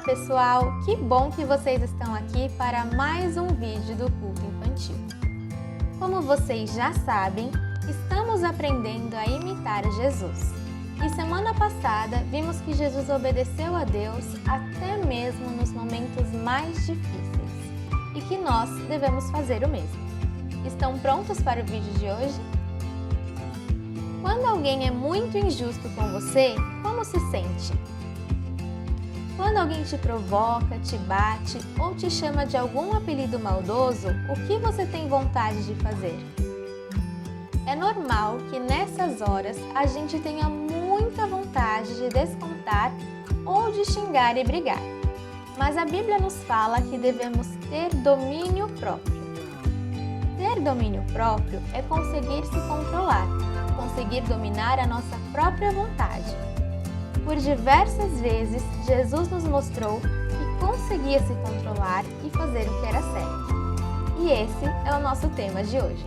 pessoal! Que bom que vocês estão aqui para mais um vídeo do culto infantil. Como vocês já sabem, estamos aprendendo a imitar Jesus. E semana passada vimos que Jesus obedeceu a Deus até mesmo nos momentos mais difíceis e que nós devemos fazer o mesmo. Estão prontos para o vídeo de hoje? Quando alguém é muito injusto com você, como se sente? Quando alguém te provoca, te bate ou te chama de algum apelido maldoso, o que você tem vontade de fazer? É normal que nessas horas a gente tenha muita vontade de descontar ou de xingar e brigar. Mas a Bíblia nos fala que devemos ter domínio próprio. Ter domínio próprio é conseguir se controlar, conseguir dominar a nossa própria vontade. Por diversas vezes, Jesus nos mostrou que conseguia se controlar e fazer o que era certo. E esse é o nosso tema de hoje.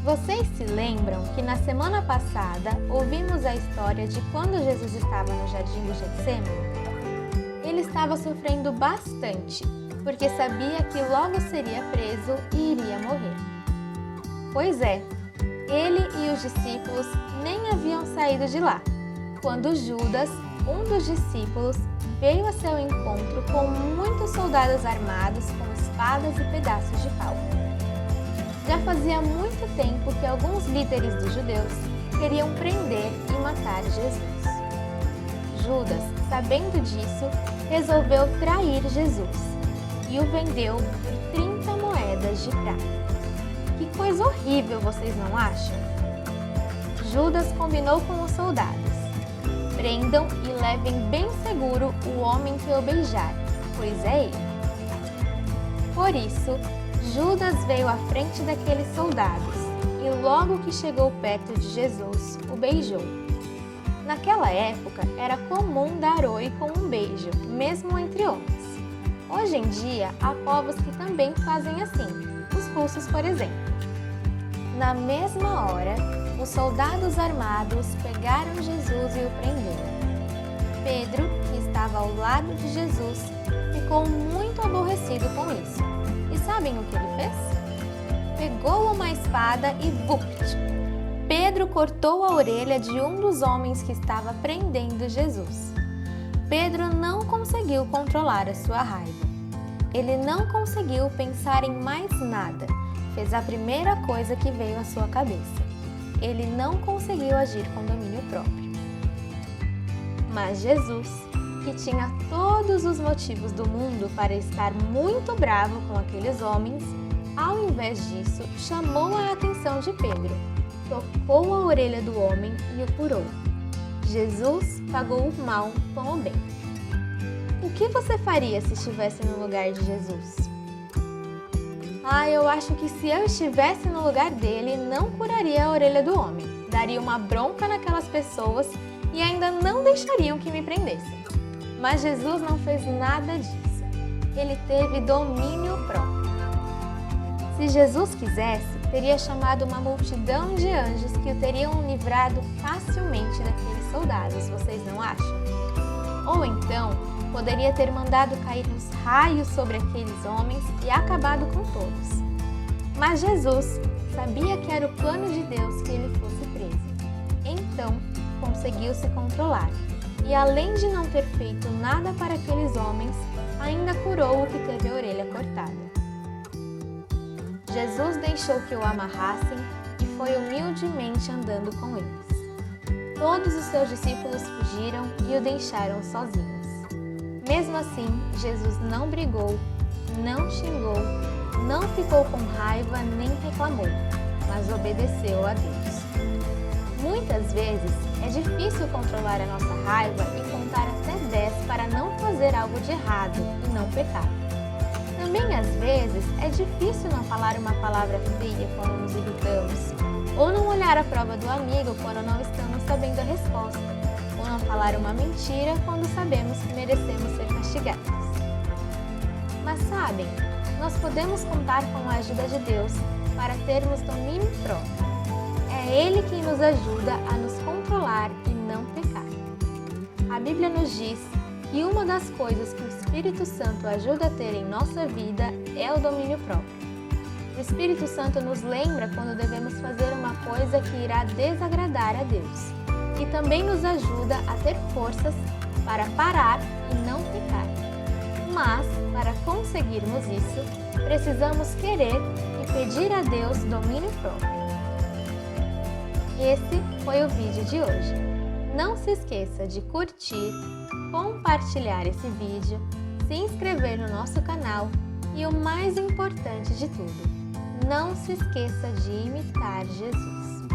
Vocês se lembram que na semana passada ouvimos a história de quando Jesus estava no jardim do Getsêmani? Ele estava sofrendo bastante, porque sabia que logo seria preso e iria morrer. Pois é, ele e os discípulos nem haviam saído de lá, quando Judas, um dos discípulos, veio a seu encontro com muitos soldados armados com espadas e pedaços de pau. Já fazia muito tempo que alguns líderes dos judeus queriam prender e matar Jesus. Judas, sabendo disso, resolveu trair Jesus e o vendeu por 30 moedas de prata. Que coisa horrível, vocês não acham? Judas combinou com os soldados. Prendam e levem bem seguro o homem que o beijar, pois é ele. Por isso, Judas veio à frente daqueles soldados e logo que chegou perto de Jesus, o beijou. Naquela época, era comum dar oi com um beijo, mesmo entre homens. Hoje em dia, há povos que também fazem assim, os russos, por exemplo. Na mesma hora, os soldados armados pegaram Jesus e o prenderam. Pedro, que estava ao lado de Jesus, ficou muito aborrecido com isso. E sabem o que ele fez? Pegou uma espada e vupt! Pedro cortou a orelha de um dos homens que estava prendendo Jesus. Pedro não conseguiu controlar a sua raiva. Ele não conseguiu pensar em mais nada. Fez a primeira coisa que veio à sua cabeça. Ele não conseguiu agir com domínio próprio. Mas Jesus, que tinha todos os motivos do mundo para estar muito bravo com aqueles homens, ao invés disso, chamou a atenção de Pedro, tocou a orelha do homem e o curou. Jesus pagou o mal com o bem. O que você faria se estivesse no lugar de Jesus? Eu acho que se eu estivesse no lugar dele, não curaria a orelha do homem, daria uma bronca naquelas pessoas e ainda não deixariam que me prendessem. Mas Jesus não fez nada disso. Ele teve domínio próprio. Se Jesus quisesse, teria chamado uma multidão de anjos que o teriam livrado facilmente daqueles soldados, vocês não acham? Ou então, poderia ter mandado cair uns raios sobre aqueles homens e acabado com todos. Mas Jesus sabia que era o plano de Deus que ele fosse preso. Então, conseguiu se controlar. E além de não ter feito nada para aqueles homens, ainda curou o que teve a orelha cortada. Jesus deixou que o amarrassem e foi humildemente andando com eles. Todos os seus discípulos fugiram e o deixaram sozinhos. Mesmo assim, Jesus não brigou, não xingou, não ficou com raiva nem reclamou, mas obedeceu a Deus. Muitas vezes é difícil controlar a nossa raiva e contar até 10 para não fazer algo de errado e não pecar. Também às vezes é difícil não falar uma palavra feia quando nos irritamos, ou não olhar a prova do amigo quando não estamos sabendo a resposta, ou não falar uma mentira quando sabemos que merecemos ser castigados. Mas sabem, nós podemos contar com a ajuda de Deus para termos domínio próprio. É Ele quem nos ajuda a nos controlar e não pecar. A Bíblia nos diz que uma das coisas que o Espírito Santo ajuda a ter em nossa vida é o domínio próprio. O Espírito Santo nos lembra quando devemos fazer uma coisa que irá desagradar a Deus e também nos ajuda a ter forças para parar e não pecar. Mas, para conseguirmos isso, precisamos querer e pedir a Deus domínio próprio. Esse foi o vídeo de hoje. Não se esqueça de curtir, compartilhar esse vídeo, se inscrever no nosso canal e o mais importante de tudo, não se esqueça de imitar Jesus.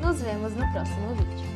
Nos vemos no próximo vídeo.